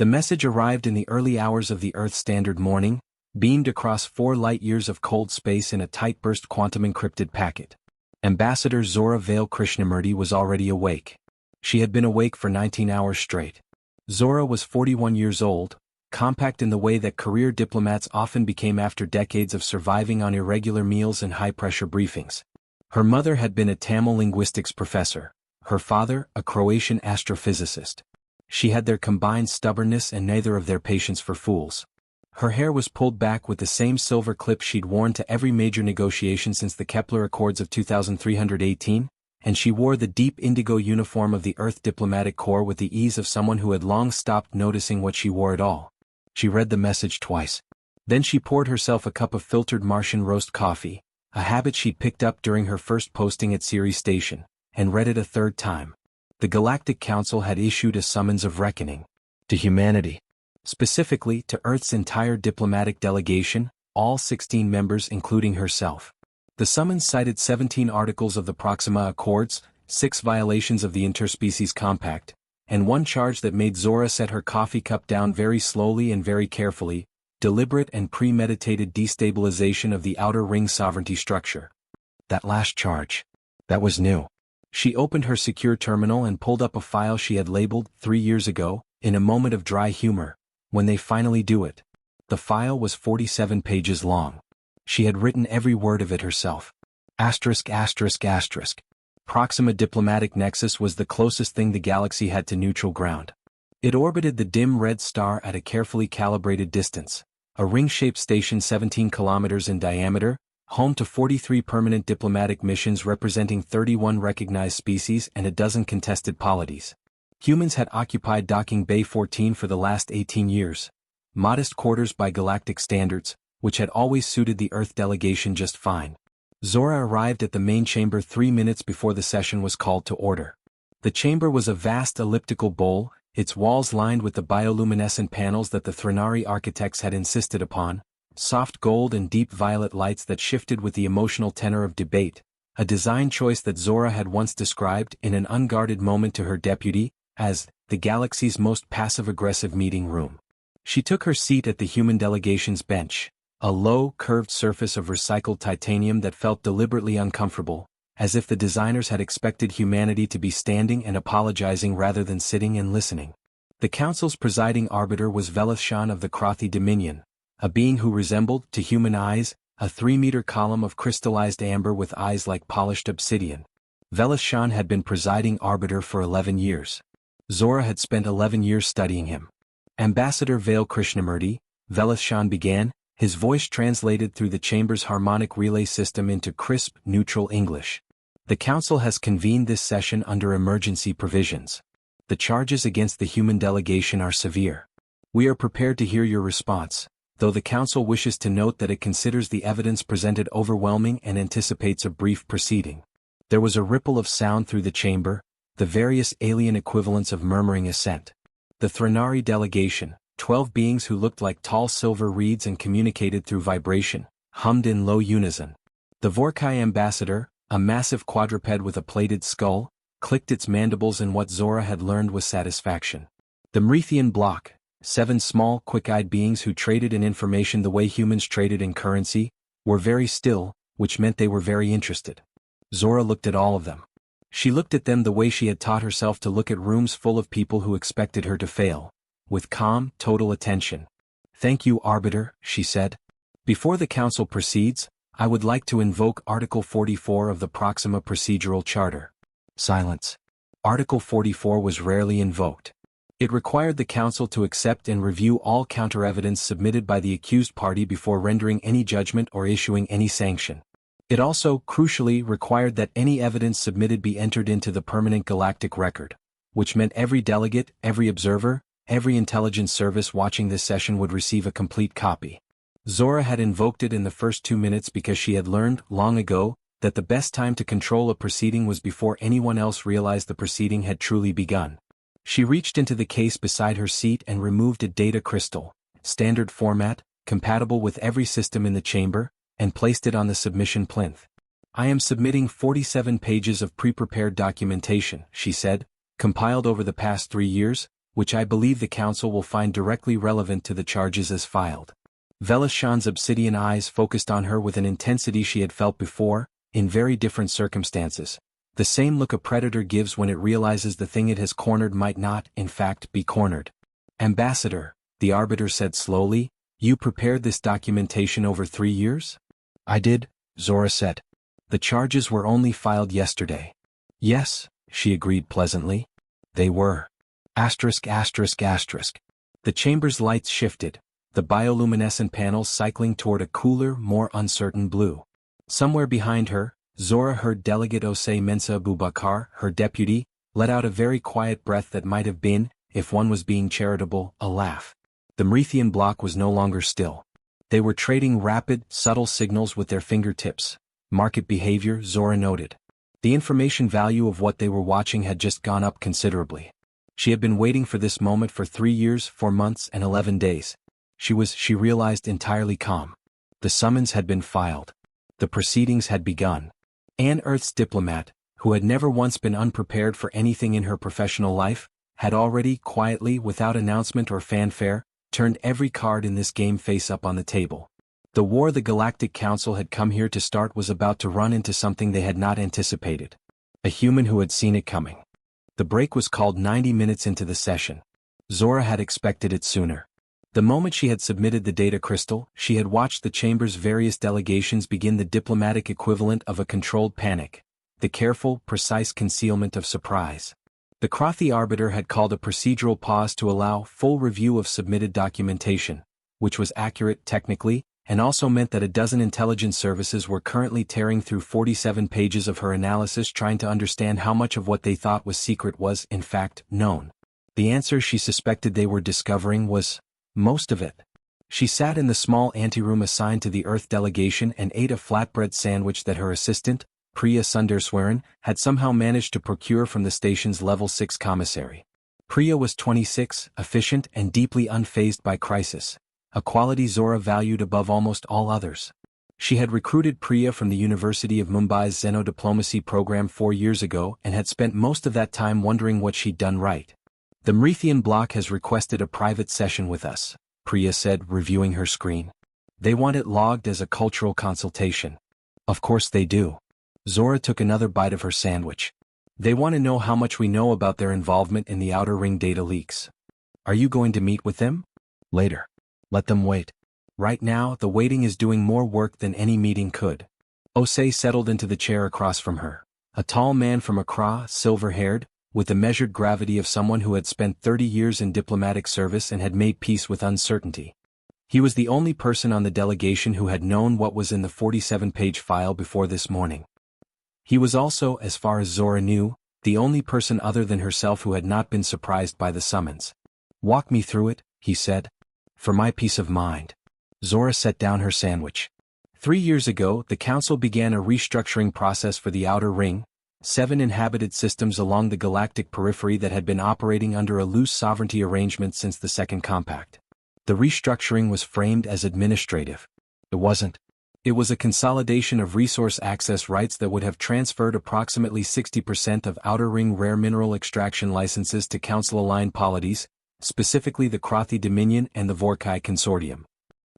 The message arrived in the early hours of the Earth Standard morning, beamed across 4 light-years of cold space in a tight-burst quantum-encrypted packet. Ambassador Zora Vale Krishnamurti was already awake. She had been awake for 19 hours straight. Zora was 41 years old, compact in the way that career diplomats often became after decades of surviving on irregular meals and high-pressure briefings. Her mother had been a Tamil linguistics professor, her father a Croatian astrophysicist. She had their combined stubbornness and neither of their patience for fools. Her hair was pulled back with the same silver clip she'd worn to every major negotiation since the Kepler Accords of 2318, and she wore the deep indigo uniform of the Earth Diplomatic Corps with the ease of someone who had long stopped noticing what she wore at all. She read the message twice. Then she poured herself a cup of filtered Martian roast coffee, a habit she'd picked up during her first posting at Ceres Station, and read it a third time. The Galactic Council had issued a summons of reckoning to humanity. Specifically to Earth's entire diplomatic delegation, all 16 members including herself. The summons cited 17 articles of the Proxima Accords, 6 violations of the Interspecies Compact, and 1 charge that made Zora set her coffee cup down very slowly and very carefully, deliberate and premeditated destabilization of the outer ring sovereignty structure. That last charge. That was new. She opened her secure terminal and pulled up a file she had labeled 3 years ago, in a moment of dry humor. When they finally do it. The file was 47 pages long. She had written every word of it herself. *****. Proxima Diplomatic Nexus was the closest thing the galaxy had to neutral ground. It orbited the dim red star at a carefully calibrated distance, a ring-shaped station 17 kilometers in diameter, home to 43 permanent diplomatic missions representing 31 recognized species and a dozen contested polities. Humans had occupied Docking Bay 14 for the last 18 years, modest quarters by galactic standards, which had always suited the Earth delegation just fine. Zora arrived at the main chamber 3 minutes before the session was called to order. The chamber was a vast elliptical bowl, its walls lined with the bioluminescent panels that the Threnari architects had insisted upon, soft gold and deep violet lights that shifted with the emotional tenor of debate, a design choice that Zora had once described in an unguarded moment to her deputy as the galaxy's most passive-aggressive meeting room. She took her seat at the human delegation's bench, a low, curved surface of recycled titanium that felt deliberately uncomfortable, as if the designers had expected humanity to be standing and apologizing rather than sitting and listening. The council's presiding arbiter was Velithshan of the Krothi Dominion, a being who resembled, to human eyes, a 3-meter column of crystallized amber with eyes like polished obsidian. Velithshan had been presiding arbiter for 11 years. Zora had spent 11 years studying him. Ambassador Vale Krishnamurti, Velithshan began, his voice translated through the chamber's harmonic relay system into crisp, neutral English. The council has convened this session under emergency provisions. The charges against the human delegation are severe. We are prepared to hear your response, though the council wishes to note that it considers the evidence presented overwhelming and anticipates a brief proceeding. There was a ripple of sound through the chamber, the various alien equivalents of murmuring assent. The Threnari delegation, 12 beings who looked like tall silver reeds and communicated through vibration, hummed in low unison. The Vorkai ambassador, a massive quadruped with a plated skull, clicked its mandibles in what Zora had learned was satisfaction. The Mrithian bloc, 7 small, quick-eyed beings who traded in information the way humans traded in currency, were very still, which meant they were very interested. Zora looked at all of them. She looked at them the way she had taught herself to look at rooms full of people who expected her to fail, with calm, total attention. "Thank you, Arbiter," she said. "Before the Council proceeds, I would like to invoke Article 44 of the Proxima Procedural Charter." Silence. Article 44 was rarely invoked. It required the Council to accept and review all counter-evidence submitted by the accused party before rendering any judgment or issuing any sanction. It also, crucially, required that any evidence submitted be entered into the permanent galactic record, which meant every delegate, every observer, every intelligence service watching this session would receive a complete copy. Zora had invoked it in the first 2 minutes because she had learned, long ago, that the best time to control a proceeding was before anyone else realized the proceeding had truly begun. She reached into the case beside her seat and removed a data crystal, standard format, compatible with every system in the chamber, and placed it on the submission plinth. "I am submitting 47 pages of pre-prepared documentation," she said, "compiled over the past 3 years, which I believe the Council will find directly relevant to the charges as filed. Velashan's obsidian eyes focused on her with an intensity she had felt before, in very different circumstances. The same look a predator gives when it realizes the thing it has cornered might not, in fact, be cornered. Ambassador, the Arbiter said slowly, you prepared this documentation over 3 years? I did, Zora said. The charges were only filed yesterday. Yes, she agreed pleasantly. They were. Asterisk asterisk asterisk. The chamber's lights shifted, the bioluminescent panels cycling toward a cooler, more uncertain blue. Somewhere behind her, Zora heard Delegate Osei Mensa Abubakar, her deputy, let out a very quiet breath that might have been, if one was being charitable, a laugh. The Mrithian bloc was no longer still. They were trading rapid, subtle signals with their fingertips. Market behavior, Zora noted. The information value of what they were watching had just gone up considerably. She had been waiting for this moment for 3 years, 4 months, and 11 days. She realized, entirely calm. The summons had been filed. The proceedings had begun. Anne Earth's diplomat, who had never once been unprepared for anything in her professional life, had already, quietly, without announcement or fanfare, turned every card in this game face up on the table. The war the Galactic Council had come here to start was about to run into something they had not anticipated. A human who had seen it coming. The break was called 90 minutes into the session. Zora had expected it sooner. The moment she had submitted the data crystal, she had watched the chamber's various delegations begin the diplomatic equivalent of a controlled panic, the careful, precise concealment of surprise. The Krothy Arbiter had called a procedural pause to allow full review of submitted documentation, which was accurate technically, and also meant that a dozen intelligence services were currently tearing through 47 pages of her analysis trying to understand how much of what they thought was secret was, in fact, known. The answer she suspected they were discovering was most of it. She sat in the small anteroom assigned to the Earth delegation and ate a flatbread sandwich that her assistant, Priya Sundarswaran, had somehow managed to procure from the station's Level 6 commissary. Priya was 26, efficient and deeply unfazed by crisis, a quality Zora valued above almost all others. She had recruited Priya from the University of Mumbai's Xenodiplomacy program 4 years ago and had spent most of that time wondering what she'd done right. The Mrithian bloc has requested a private session with us, Priya said, reviewing her screen. They want it logged as a cultural consultation. Of course they do. Zora took another bite of her sandwich. They want to know how much we know about their involvement in the Outer Ring data leaks. Are you going to meet with them? Later. Let them wait. Right now, the waiting is doing more work than any meeting could. Osei settled into the chair across from her. A tall man from Accra, silver-haired, with the measured gravity of someone who had spent 30 years in diplomatic service and had made peace with uncertainty. He was the only person on the delegation who had known what was in the 47-page file before this morning. He was also, as far as Zora knew, the only person other than herself who had not been surprised by the summons. Walk me through it, he said. For my peace of mind. Zora set down her sandwich. 3 years ago, the Council began a restructuring process for the Outer Ring, 7 inhabited systems along the galactic periphery that had been operating under a loose sovereignty arrangement since the Second Compact. The restructuring was framed as administrative. It wasn't. It was a consolidation of resource access rights that would have transferred approximately 60% of Outer Ring rare mineral extraction licenses to Council-aligned polities, specifically the Krothy Dominion and the Vorkai Consortium.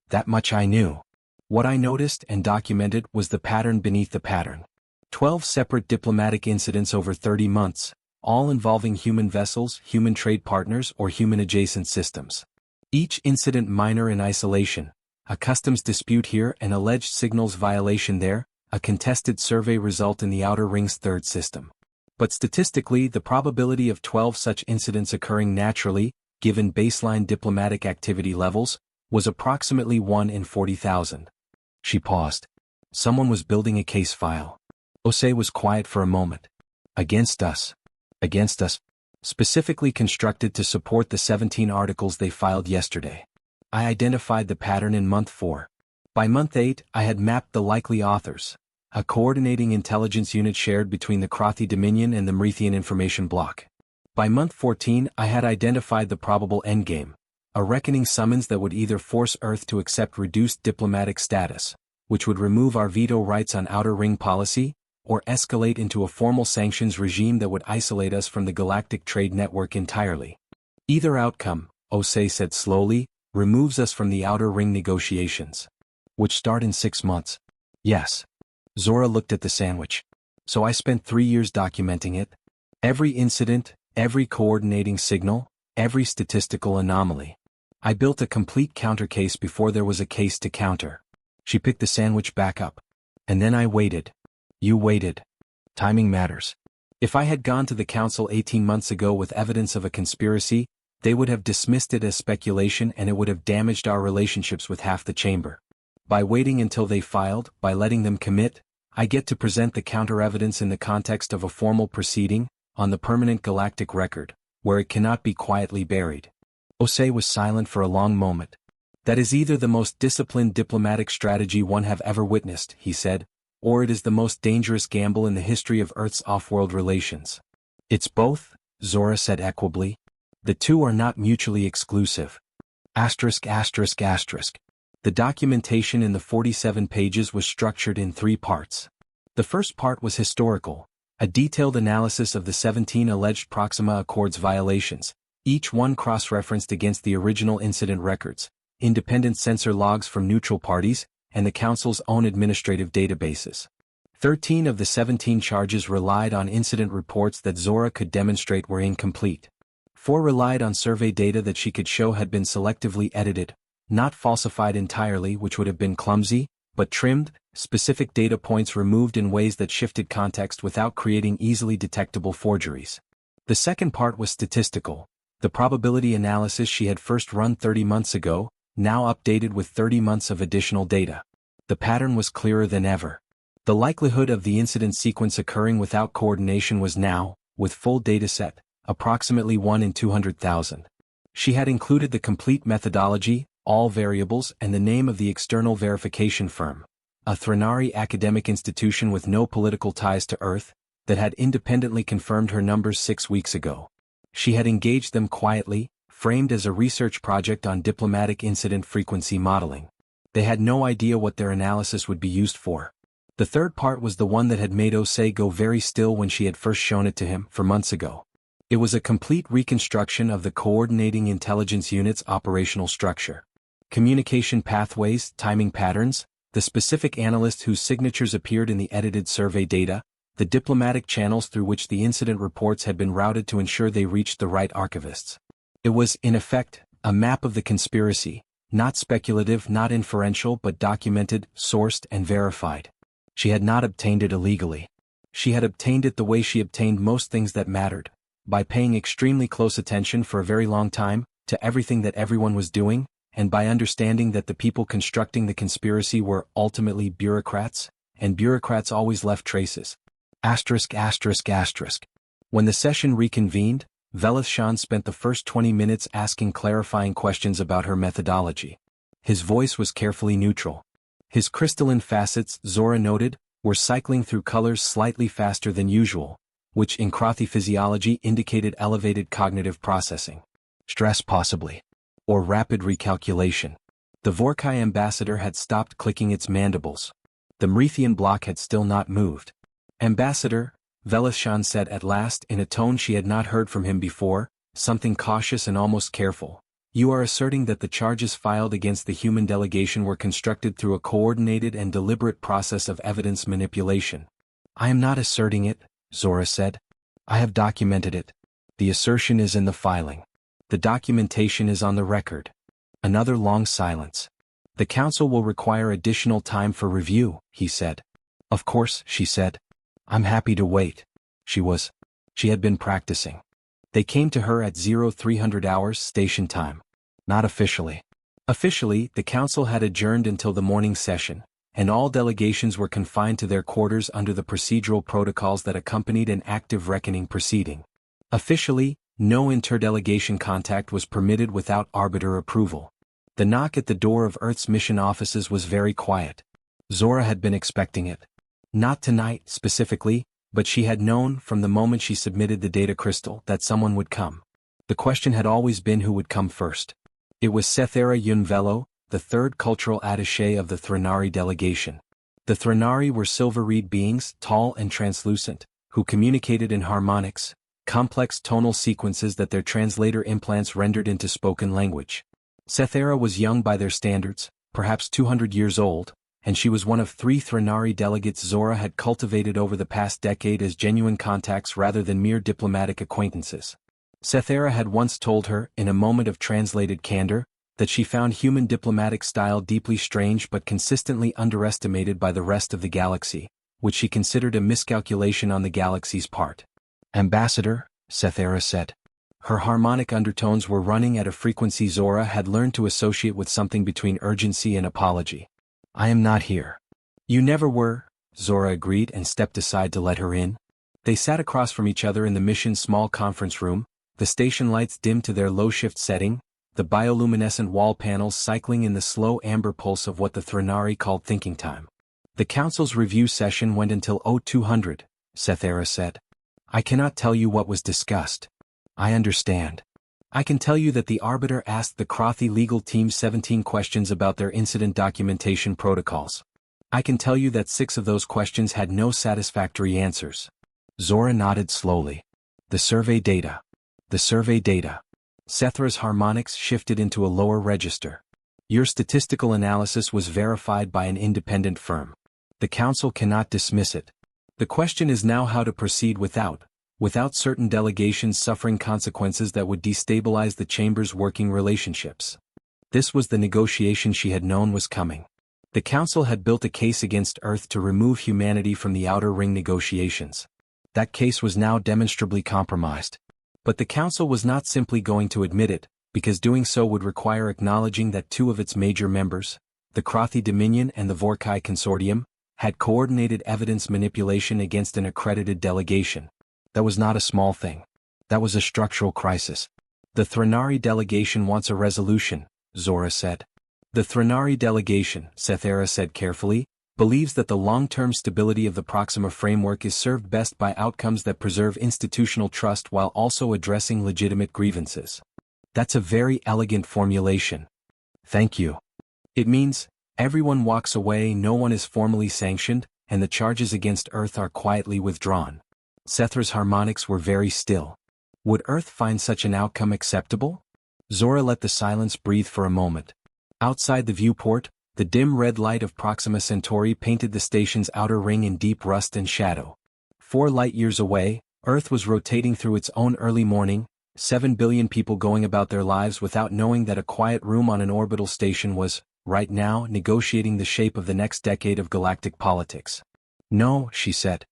That much I knew. What I noticed and documented was the pattern beneath the pattern. 12 separate diplomatic incidents over 30 months, all involving human vessels, human trade partners, or human-adjacent systems. Each incident minor in isolation. A customs dispute here, an alleged signals violation there, a contested survey result in the Outer Ring's third system. But statistically, the probability of 12 such incidents occurring naturally, given baseline diplomatic activity levels, was approximately 1 in 40,000. She paused. Someone was building a case file. Osei was quiet for a moment. Against us. Against us. Specifically constructed to support the 17 articles they filed yesterday. I identified the pattern in month 4. By month 8, I had mapped the likely authors, a coordinating intelligence unit shared between the Krothy Dominion and the Mrithian Information Bloc. By month 14, I had identified the probable endgame, a reckoning summons that would either force Earth to accept reduced diplomatic status, which would remove our veto rights on Outer Ring policy, or escalate into a formal sanctions regime that would isolate us from the galactic trade network entirely. Either outcome, Osei said slowly, removes us from the outer ring negotiations. Which start in 6 months. Yes. Zora looked at the sandwich. So I spent 3 years documenting it. Every incident, every coordinating signal, every statistical anomaly. I built a complete counter case before there was a case to counter. She picked the sandwich back up. And then I waited. You waited. Timing matters. If I had gone to the council 18 months ago with evidence of a conspiracy, they would have dismissed it as speculation and it would have damaged our relationships with half the chamber. By waiting until they filed, by letting them commit, I get to present the counter-evidence in the context of a formal proceeding, on the permanent galactic record, where it cannot be quietly buried. Osei was silent for a long moment. That is either the most disciplined diplomatic strategy one have ever witnessed, he said, or it is the most dangerous gamble in the history of Earth's off-world relations. It's both, Zora said equably. The two are not mutually exclusive. Asterisk asterisk asterisk. The documentation in the 47 pages was structured in 3 parts. The first part was historical, a detailed analysis of the 17 alleged Proxima Accords violations, each one cross-referenced against the original incident records, independent censor logs from neutral parties, and the Council's own administrative databases. 13 of the 17 charges relied on incident reports that Zora could demonstrate were incomplete. 4 relied on survey data that she could show had been selectively edited, not falsified entirely, which would have been clumsy, but trimmed, specific data points removed in ways that shifted context without creating easily detectable forgeries. The second part was statistical, the probability analysis she had first run 30 months ago, now updated with 30 months of additional data. The pattern was clearer than ever. The likelihood of the incident sequence occurring without coordination was now, with full dataset, approximately 1 in 200,000. She had included the complete methodology, all variables, and the name of the external verification firm, a Threnari academic institution with no political ties to Earth, that had independently confirmed her numbers 6 weeks ago. She had engaged them quietly, framed as a research project on diplomatic incident frequency modeling. They had no idea what their analysis would be used for. The third part was the one that had made Osei go very still when she had first shown it to him 4 months ago. It was a complete reconstruction of the coordinating intelligence unit's operational structure. Communication pathways, timing patterns, the specific analysts whose signatures appeared in the edited survey data, the diplomatic channels through which the incident reports had been routed to ensure they reached the right archivists. It was, in effect, a map of the conspiracy, not speculative, not inferential, but documented, sourced, and verified. She had not obtained it illegally. She had obtained it the way she obtained most things that mattered, by paying extremely close attention for a very long time, to everything that everyone was doing, and by understanding that the people constructing the conspiracy were ultimately bureaucrats, and bureaucrats always left traces. Asterisk asterisk asterisk. When the session reconvened, Velithshan spent the first 20 minutes asking clarifying questions about her methodology. His voice was carefully neutral. His crystalline facets, Zora noted, were cycling through colors slightly faster than usual, which in Krothy physiology indicated elevated cognitive processing. Stress possibly. Or rapid recalculation. The Vorkai ambassador had stopped clicking its mandibles. The Mrithian block had still not moved. Ambassador, Velithshan said at last in a tone she had not heard from him before, something cautious and almost careful. You are asserting that the charges filed against the human delegation were constructed through a coordinated and deliberate process of evidence manipulation. I am not asserting it, Zora said. I have documented it. The assertion is in the filing. The documentation is on the record. Another long silence. The council will require additional time for review, he said. Of course, she said. I'm happy to wait. She had been practicing. They came to her at 0300 hours station time. Not officially. Officially, the council had adjourned until the morning session, and all delegations were confined to their quarters under the procedural protocols that accompanied an active reckoning proceeding. Officially, no interdelegation contact was permitted without arbiter approval. The knock at the door of Earth's mission offices was very quiet. Zora had been expecting it. Not tonight, specifically, but she had known from the moment she submitted the data crystal that someone would come. The question had always been who would come first. It was Sethera Yunvelo, the third cultural attaché of the Threnari delegation. The Threnari were silver-reed beings, tall and translucent, who communicated in harmonics, complex tonal sequences that their translator implants rendered into spoken language. Sethera was young by their standards, perhaps 200 years old, and she was one of 3 Threnari delegates Zora had cultivated over the past decade as genuine contacts rather than mere diplomatic acquaintances. Sethera had once told her, in a moment of translated candor, that she found human diplomatic style deeply strange but consistently underestimated by the rest of the galaxy, which she considered a miscalculation on the galaxy's part. "Ambassador," Sethera said. Her harmonic undertones were running at a frequency Zora had learned to associate with something between urgency and apology. "I am not here." "You never were," Zora agreed and stepped aside to let her in. They sat across from each other in the mission's small conference room, the station lights dimmed to their low-shift setting, the bioluminescent wall panels cycling in the slow amber pulse of what the Threnari called thinking time. "The council's review session went until 0200, Sethera said. "I cannot tell you what was discussed. I understand. I can tell you that the Arbiter asked the Crothy legal team 17 questions about their incident documentation protocols. I can tell you that 6 of those questions had no satisfactory answers." Zora nodded slowly. "The survey data. The survey data." Sethera's harmonics shifted into a lower register. "Your statistical analysis was verified by an independent firm. The council cannot dismiss it. The question is now how to proceed without certain delegations suffering consequences that would destabilize the Chamber's working relationships." This was the negotiation she had known was coming. The Council had built a case against Earth to remove humanity from the Outer Ring negotiations. That case was now demonstrably compromised. But the Council was not simply going to admit it, because doing so would require acknowledging that 2 of its major members, the Crothy Dominion and the Vorkai Consortium, had coordinated evidence manipulation against an accredited delegation. That was not a small thing. That was a structural crisis. "The Threnari delegation wants a resolution," Zora said. "The Threnari delegation," Sethera said carefully, "believes that the long-term stability of the Proxima framework is served best by outcomes that preserve institutional trust while also addressing legitimate grievances." "That's a very elegant formulation. Thank you. It means, everyone walks away, no one is formally sanctioned, and the charges against Earth are quietly withdrawn." Sethera's harmonics were very still. Would Earth find such an outcome acceptable? Zora let the silence breathe for a moment. Outside the viewport, the dim red light of Proxima Centauri painted the station's outer ring in deep rust and shadow. 4 light-years away, Earth was rotating through its own early morning, 7 billion people going about their lives without knowing that a quiet room on an orbital station was, right now, negotiating the shape of the next decade of galactic politics. "No," she said.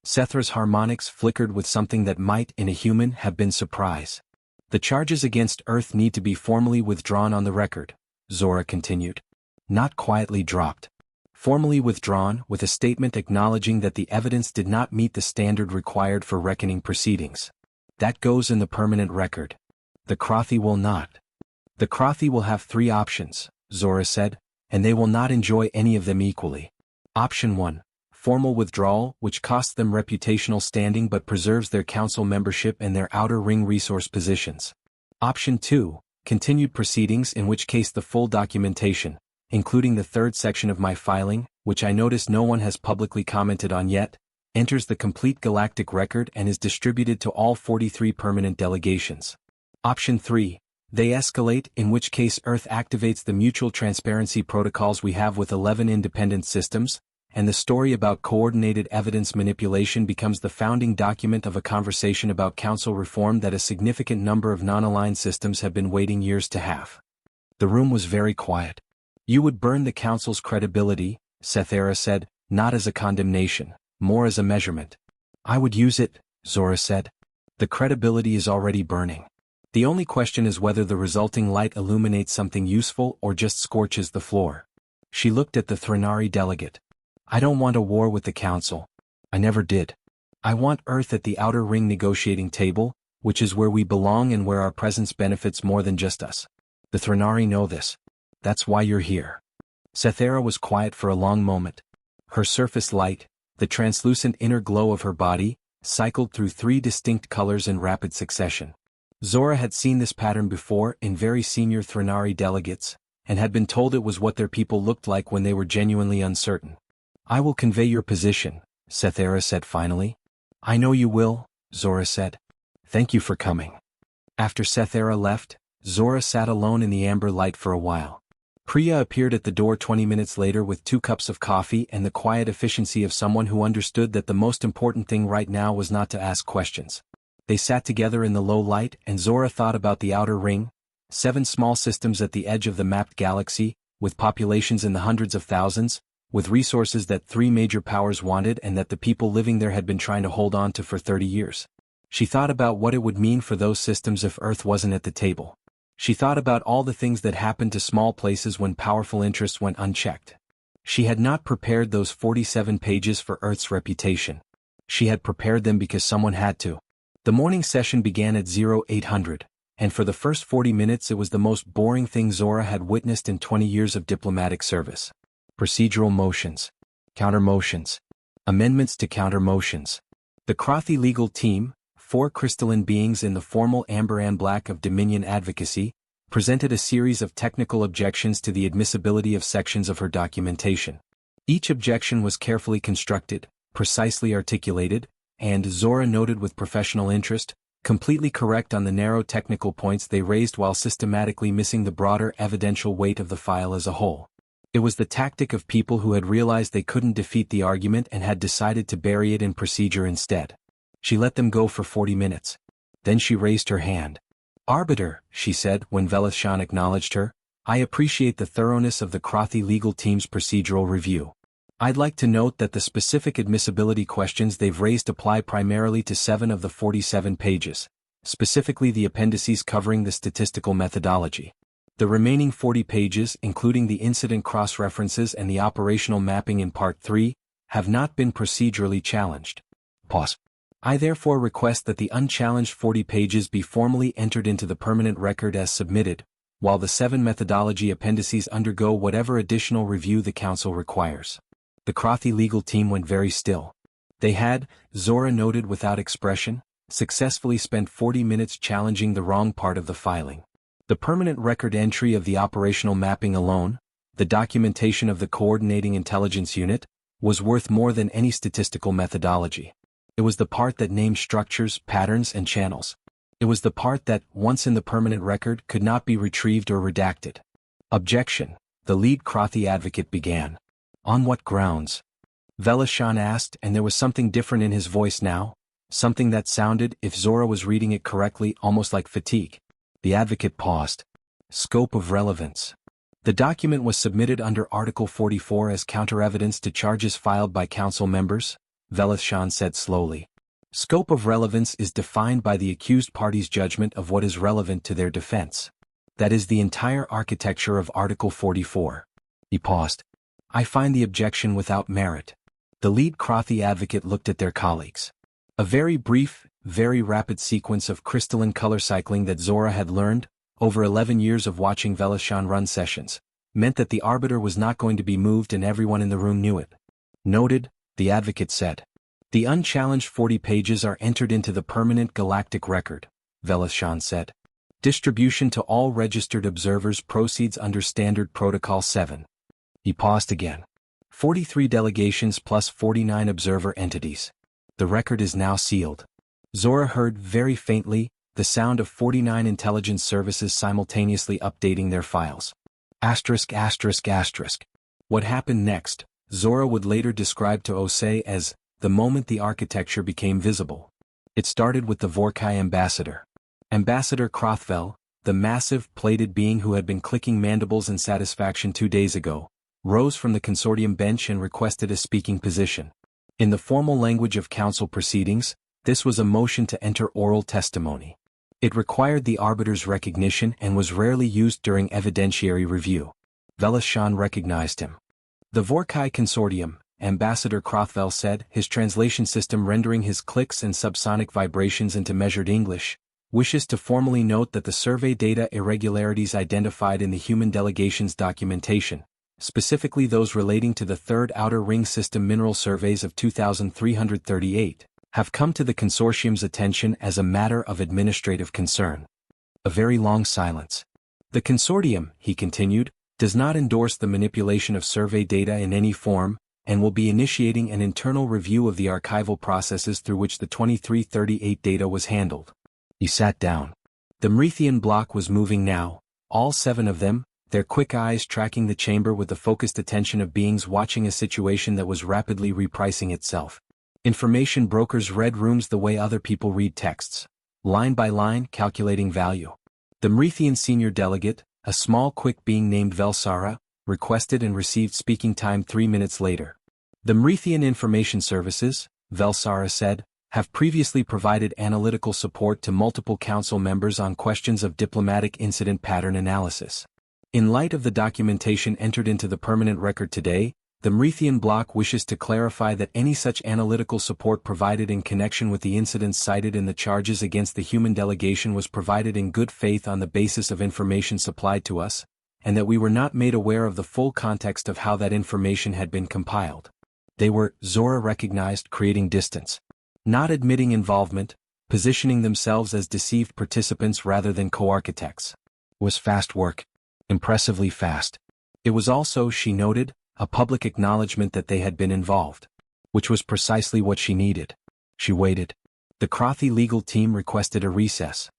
Sethera's harmonics flickered with something that might, in a human, have been surprise. "The charges against Earth need to be formally withdrawn on the record," Zora continued. "Not quietly dropped. Formally withdrawn, with a statement acknowledging that the evidence did not meet the standard required for reckoning proceedings. That goes in the permanent record. The Crothy will not. The Crothy will have 3 options," Zora said, "and they will not enjoy any of them equally. Option 1. Formal withdrawal, which costs them reputational standing but preserves their council membership and their outer ring resource positions. Option 2. Continued proceedings, in which case the full documentation, including the 3rd section of my filing, which I notice no one has publicly commented on yet, enters the complete galactic record and is distributed to all 43 permanent delegations. Option 3. They escalate, in which case Earth activates the mutual transparency protocols we have with 11 independent systems, and the story about coordinated evidence manipulation becomes the founding document of a conversation about council reform that a significant number of non-aligned systems have been waiting years to have." The room was very quiet. "You would burn the council's credibility," Sethera said, "not as a condemnation, more as a measurement." "I would use it," Zora said. "The credibility is already burning. The only question is whether the resulting light illuminates something useful or just scorches the floor." She looked at the Threnari delegate. "I don't want a war with the Council. I never did. I want Earth at the Outer Ring negotiating table, which is where we belong and where our presence benefits more than just us. The Threnari know this. That's why you're here." Sethera was quiet for a long moment. Her surface light, the translucent inner glow of her body, cycled through 3 distinct colors in rapid succession. Zora had seen this pattern before in very senior Threnari delegates, and had been told it was what their people looked like when they were genuinely uncertain. "I will convey your position," Sethera said finally. "I know you will," Zora said. Thank you for coming. After Sethera left, Zora sat alone in the amber light for a while. Priya appeared at the door 20 minutes later with 2 cups of coffee and the quiet efficiency of someone who understood that the most important thing right now was not to ask questions. They sat together in the low light and Zora thought about the outer ring, 7 small systems at the edge of the mapped galaxy, with populations in the hundreds of thousands, with resources that 3 major powers wanted and that the people living there had been trying to hold on to for 30 years. She thought about what it would mean for those systems if Earth wasn't at the table. She thought about all the things that happened to small places when powerful interests went unchecked. She had not prepared those 47 pages for Earth's reputation. She had prepared them because someone had to. The morning session began at 0800, and for the first 40 minutes it was the most boring thing Zora had witnessed in 20 years of diplomatic service. Procedural motions. Counter motions. Amendments to counter motions. The Krothy legal team, 4 crystalline beings in the formal amber and black of Dominion advocacy, presented a series of technical objections to the admissibility of sections of her documentation. Each objection was carefully constructed, precisely articulated, and, Zora noted with professional interest, completely correct on the narrow technical points they raised while systematically missing the broader evidential weight of the file as a whole. It was the tactic of people who had realized they couldn't defeat the argument and had decided to bury it in procedure instead. She let them go for 40 minutes. Then she raised her hand. "Arbiter," she said when Velashan acknowledged her, "I appreciate the thoroughness of the Krothy legal team's procedural review. I'd like to note that the specific admissibility questions they've raised apply primarily to 7 of the 47 pages, specifically the appendices covering the statistical methodology. The remaining 40 pages, including the incident cross-references and the operational mapping in Part 3, have not been procedurally challenged. Pause. I therefore request that the unchallenged 40 pages be formally entered into the permanent record as submitted, while the 7 methodology appendices undergo whatever additional review the Council requires." The Krothy legal team went very still. They had, Zora noted without expression, successfully spent 40 minutes challenging the wrong part of the filing. The permanent record entry of the operational mapping alone, the documentation of the coordinating intelligence unit, was worth more than any statistical methodology. It was the part that named structures, patterns, and channels. It was the part that, once in the permanent record, could not be retrieved or redacted. "Objection," the lead Krothy advocate began. "On what grounds?" Velashan asked, and there was something different in his voice now, something that sounded, if Zora was reading it correctly, almost like fatigue. The advocate paused. "Scope of relevance." The document was submitted under Article 44 as counter-evidence to charges filed by Council members, Velashan said slowly. "Scope of relevance is defined by the accused party's judgment of what is relevant to their defense. That is the entire architecture of Article 44. He paused. "I find the objection without merit." The lead Krothy advocate looked at their colleagues. A very brief, very rapid sequence of crystalline color cycling that Zora had learned, over 11 years of watching Velashan run sessions, meant that the arbiter was not going to be moved and everyone in the room knew it. "Noted," the advocate said. "The unchallenged 40 pages are entered into the permanent galactic record," Velashan said. "Distribution to all registered observers proceeds under Standard Protocol 7. He paused again. 43 delegations plus 49 observer entities. The record is now sealed. Zora heard very faintly the sound of 49 intelligence services simultaneously updating their files. Asterisk asterisk asterisk. What happened next, Zora would later describe to Osei as the moment the architecture became visible. It started with the Vorkai ambassador. Ambassador Krothvel, the massive, plated being who had been clicking mandibles in satisfaction 2 days ago, rose from the consortium bench and requested a speaking position. In the formal language of council proceedings, this was a motion to enter oral testimony. It required the arbiter's recognition and was rarely used during evidentiary review. Velashan recognized him. The Vorkai consortium, Ambassador Krothvel said, his translation system rendering his clicks and subsonic vibrations into measured English, wishes to formally note that the survey data irregularities identified in the human delegation's documentation, specifically those relating to the third outer ring system mineral surveys of 2338, have come to the consortium's attention as a matter of administrative concern. A very long silence. The consortium, he continued, does not endorse the manipulation of survey data in any form, and will be initiating an internal review of the archival processes through which the 2338 data was handled. He sat down. The Mrithian block was moving now, all 7 of them, their quick eyes tracking the chamber with the focused attention of beings watching a situation that was rapidly repricing itself. Information brokers read rooms the way other people read texts, line by line calculating value. The Mrithian senior delegate, a small quick being named Velsara, requested and received speaking time 3 minutes later. The Mrithian Information Services, Velsara said, have previously provided analytical support to multiple council members on questions of diplomatic incident pattern analysis. In light of the documentation entered into the permanent record today, the Mrithian bloc wishes to clarify that any such analytical support provided in connection with the incidents cited in the charges against the human delegation was provided in good faith on the basis of information supplied to us, and that we were not made aware of the full context of how that information had been compiled. They were, Zora recognized, creating distance. Not admitting involvement, positioning themselves as deceived participants rather than co-architects. Was fast work. Impressively fast. It was also, she noted, a public acknowledgement that they had been involved. Which was precisely what she needed. She waited. The Krothi legal team requested a recess.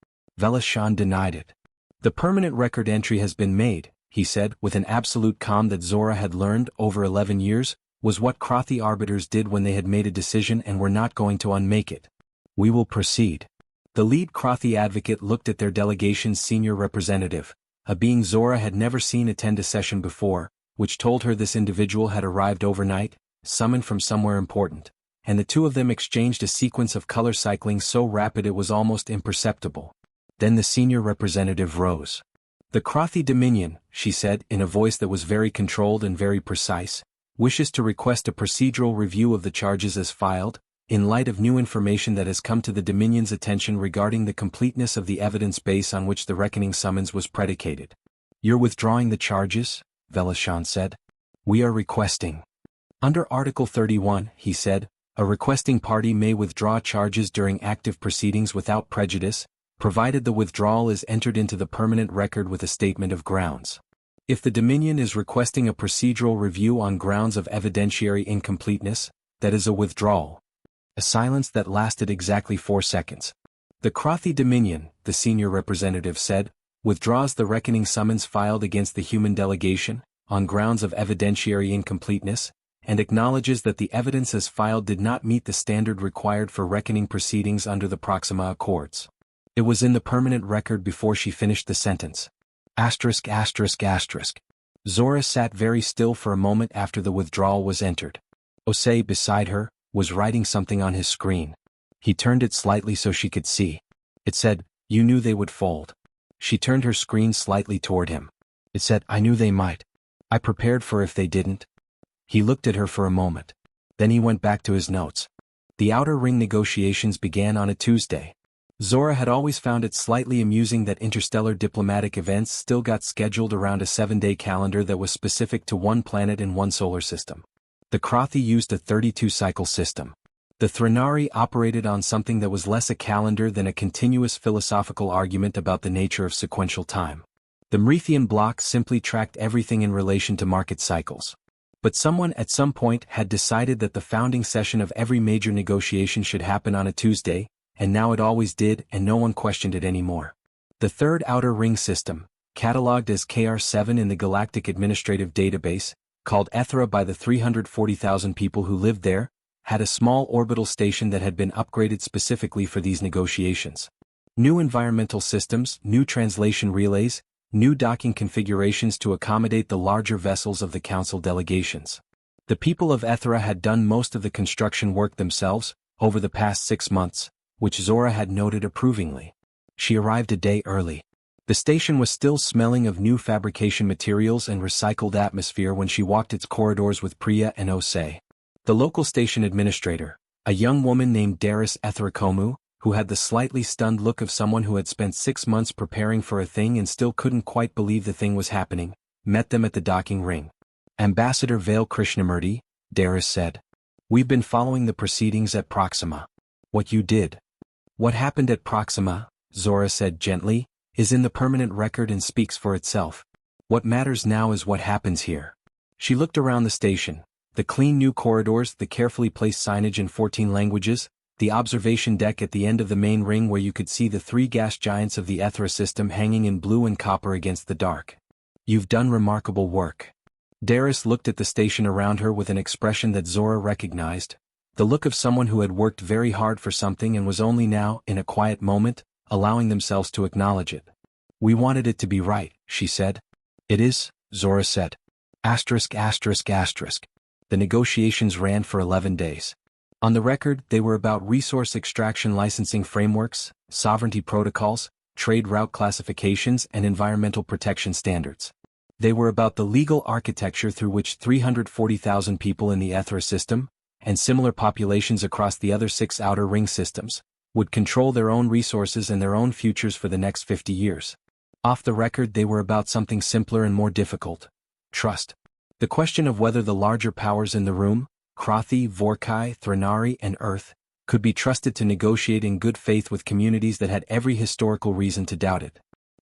Velashan denied it. The permanent record entry has been made, he said, with an absolute calm that Zora had learned over 11 years, was what Krothi arbiters did when they had made a decision and were not going to unmake it. We will proceed. The lead Krothi advocate looked at their delegation's senior representative, a being Zora had never seen attend a session before, which told her this individual had arrived overnight, summoned from somewhere important, and the two of them exchanged a sequence of color cycling so rapid it was almost imperceptible. Then the senior representative rose. The Krothi Dominion, she said in a voice that was very controlled and very precise, wishes to request a procedural review of the charges as filed, in light of new information that has come to the Dominion's attention regarding the completeness of the evidence base on which the reckoning summons was predicated. You're withdrawing the charges? Velashan said. We are requesting. Under Article 31, he said, a requesting party may withdraw charges during active proceedings without prejudice, provided the withdrawal is entered into the permanent record with a statement of grounds. If the Dominion is requesting a procedural review on grounds of evidentiary incompleteness, that is a withdrawal. A silence that lasted exactly 4 seconds. The Krothi Dominion, the senior representative said, withdraws the reckoning summons filed against the human delegation, on grounds of evidentiary incompleteness, and acknowledges that the evidence as filed did not meet the standard required for reckoning proceedings under the Proxima Accords. It was in the permanent record before she finished the sentence. Asterisk asterisk asterisk. Zora sat very still for a moment after the withdrawal was entered. Osei, beside her, was writing something on his screen. He turned it slightly so she could see. It said, you knew they would fold. She turned her screen slightly toward him. It said, I knew they might. I prepared for if they didn't. He looked at her for a moment. Then he went back to his notes. The outer ring negotiations began on a Tuesday. Zora had always found it slightly amusing that interstellar diplomatic events still got scheduled around a 7-day calendar that was specific to one planet in one solar system. The Krothi used a 32-cycle system. The Threnari operated on something that was less a calendar than a continuous philosophical argument about the nature of sequential time. The Mrithian bloc simply tracked everything in relation to market cycles. But someone at some point had decided that the founding session of every major negotiation should happen on a Tuesday, and now it always did, and no one questioned it anymore. The third outer ring system, catalogued as KR7 in the Galactic Administrative Database, called Ethra by the 340,000 people who lived there, had a small orbital station that had been upgraded specifically for these negotiations. New environmental systems, new translation relays, new docking configurations to accommodate the larger vessels of the council delegations. The people of Ethra had done most of the construction work themselves, over the past 6 months, which Zora had noted approvingly. She arrived a day early. The station was still smelling of new fabrication materials and recycled atmosphere when she walked its corridors with Priya and Osei. The local station administrator, a young woman named Darius Ethrakomu, who had the slightly stunned look of someone who had spent 6 months preparing for a thing and still couldn't quite believe the thing was happening, met them at the docking ring. Ambassador Vale Krishnamurti, Darius said. We've been following the proceedings at Proxima. What you did. What happened at Proxima, Zora said gently, is in the permanent record and speaks for itself. What matters now is what happens here. She looked around the station, the clean new corridors, the carefully placed signage in 14 languages, the observation deck at the end of the main ring where you could see the three gas giants of the Ethra system hanging in blue and copper against the dark. You've done remarkable work. Darius looked at the station around her with an expression that Zora recognized, the look of someone who had worked very hard for something and was only now, in a quiet moment, allowing themselves to acknowledge it. We wanted it to be right, she said. It is, Zora said. *****. The negotiations ran for 11 days. On the record, they were about resource extraction licensing frameworks, sovereignty protocols, trade route classifications and environmental protection standards. They were about the legal architecture through which 340,000 people in the Ethra system, and similar populations across the other 6 outer ring systems, would control their own resources and their own futures for the next 50 years. Off the record, they were about something simpler and more difficult: trust. The question of whether the larger powers in the room, Krathi, Vorkai, Thranari, and Earth, could be trusted to negotiate in good faith with communities that had every historical reason to doubt it.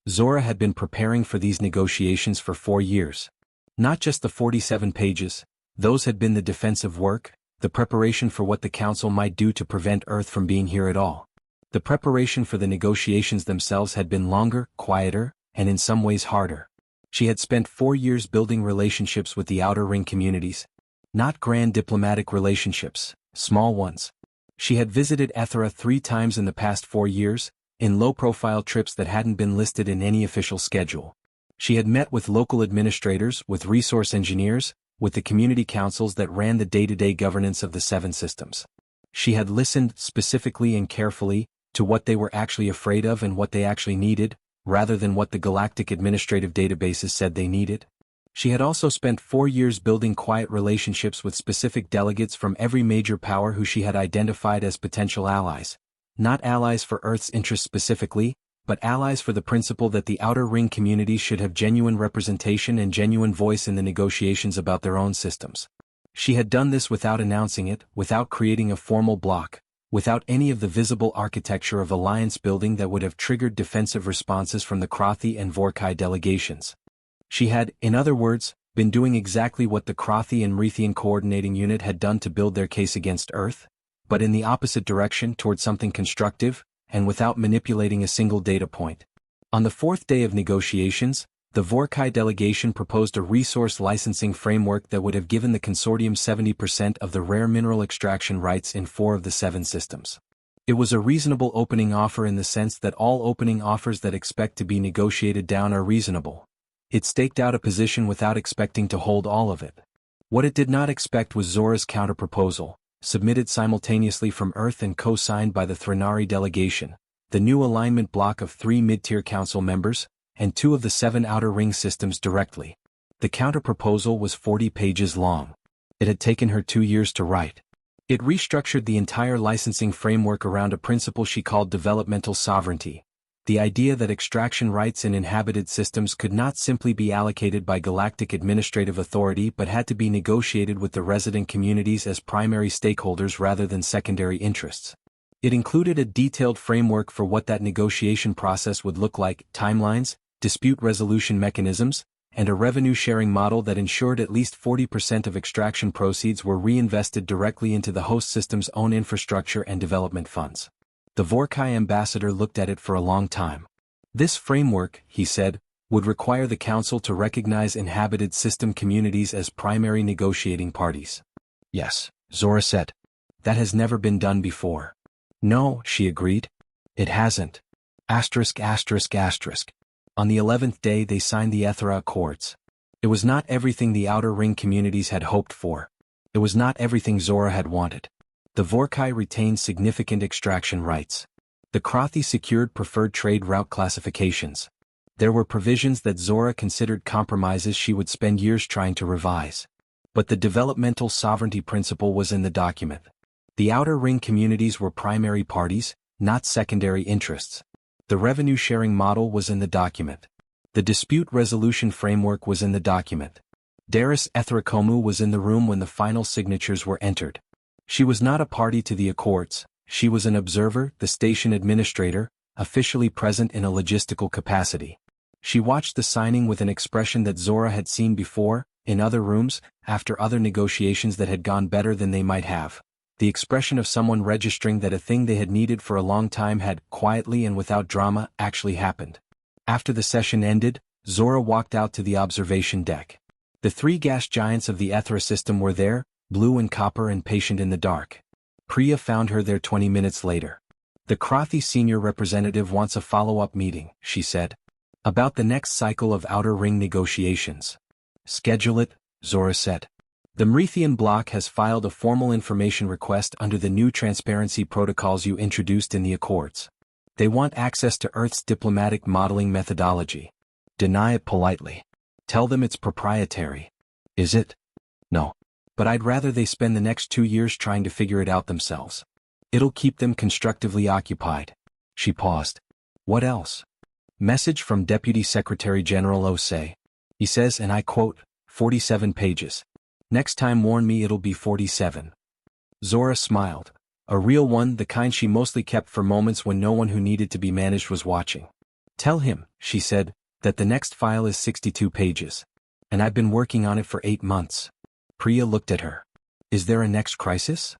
Zora had been preparing for these negotiations for 4 years. Not just the 47 pages, those had been the defensive work, the preparation for what the Council might do to prevent Earth from being here at all. The preparation for the negotiations themselves had been longer, quieter, and in some ways harder. She had spent 4 years building relationships with the Outer Ring communities. Not grand diplomatic relationships, small ones. She had visited Ethra 3 times in the past 4 years, in low-profile trips that hadn't been listed in any official schedule. She had met with local administrators, with resource engineers, with the community councils that ran the day-to-day governance of the 7 systems. She had listened specifically and carefully to what they were actually afraid of and what they actually needed, rather than what the Galactic administrative databases said they needed. She had also spent 4 years building quiet relationships with specific delegates from every major power who she had identified as potential allies. Not allies for Earth's interests specifically, but allies for the principle that the Outer Ring communities should have genuine representation and genuine voice in the negotiations about their own systems. She had done this without announcing it, without creating a formal bloc, without any of the visible architecture of alliance building that would have triggered defensive responses from the Krathi and Vorkai delegations. She had, in other words, been doing exactly what the Krathi and Raytheon Coordinating Unit had done to build their case against Earth, but in the opposite direction toward something constructive, and without manipulating a single data point. On the 4th day of negotiations, the Vorkai delegation proposed a resource licensing framework that would have given the consortium 70% of the rare mineral extraction rights in 4 of the 7 systems. It was a reasonable opening offer in the sense that all opening offers that expect to be negotiated down are reasonable. It staked out a position without expecting to hold all of it. What it did not expect was Zora's counterproposal, submitted simultaneously from Earth and co-signed by the Thranari delegation, the new alignment block of 3 mid-tier council members, and 2 of the 7 outer ring systems directly. The counterproposal was 40 pages long. It had taken her 2 years to write. It restructured the entire licensing framework around a principle she called developmental sovereignty. The idea that extraction rights in inhabited systems could not simply be allocated by Galactic administrative authority but had to be negotiated with the resident communities as primary stakeholders rather than secondary interests. It included a detailed framework for what that negotiation process would look like, timelines, dispute resolution mechanisms, and a revenue-sharing model that ensured at least 40% of extraction proceeds were reinvested directly into the host system's own infrastructure and development funds. The Vorkai ambassador looked at it for a long time. This framework, he said, would require the Council to recognize inhabited system communities as primary negotiating parties. Yes, Zora said. That has never been done before. No, she agreed. It hasn't. On the 11th day they signed the Ethra Accords. It was not everything the Outer Ring communities had hoped for. It was not everything Zora had wanted. The Vorkai retained significant extraction rights. The Krathi secured preferred trade route classifications. There were provisions that Zora considered compromises she would spend years trying to revise. But the developmental sovereignty principle was in the document. The Outer Ring communities were primary parties, not secondary interests. The revenue-sharing model was in the document. The dispute resolution framework was in the document. Darius Ethrakomu was in the room when the final signatures were entered. She was not a party to the Accords, she was an observer, the station administrator, officially present in a logistical capacity. She watched the signing with an expression that Zora had seen before, in other rooms, after other negotiations that had gone better than they might have. the expression of someone registering that a thing they had needed for a long time had, quietly and without drama, actually happened. After the session ended, Zora walked out to the observation deck. The three gas giants of the Ethra system were there, blue and copper and patient in the dark. Priya found her there 20 minutes later. The Krathi senior representative wants a follow-up meeting, she said. About the next cycle of Outer Ring negotiations. Schedule it, Zora said. The Mrithian bloc has filed a formal information request under the new transparency protocols you introduced in the Accords. They want access to Earth's diplomatic modeling methodology. Deny it politely. Tell them it's proprietary. Is it? No. But I'd rather they spend the next 2 years trying to figure it out themselves. It'll keep them constructively occupied. She paused. What else? Message from Deputy Secretary General Osei. He says, and I quote, 47 pages. Next time warn me it'll be 47. Zora smiled. A real one, the kind she mostly kept for moments when no one who needed to be managed was watching. Tell him, she said, that the next file is 62 pages. And I've been working on it for 8 months. Priya looked at her. Is there a next crisis?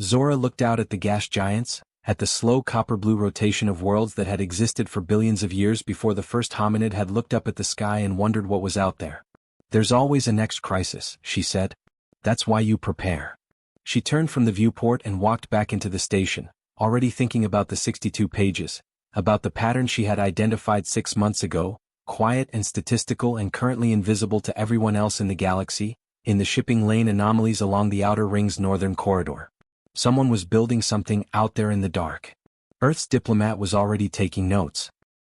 Zora looked out at the gas giants, at the slow copper-blue rotation of worlds that had existed for billions of years before the first hominid had looked up at the sky and wondered what was out there. There's always a next crisis, she said. That's why you prepare. She turned from the viewport and walked back into the station, already thinking about the 62 pages, about the pattern she had identified 6 months ago, quiet and statistical and currently invisible to everyone else in the galaxy, in the shipping lane anomalies along the Outer Ring's northern corridor. Someone was building something out there in the dark. Earth's diplomat was already taking notes.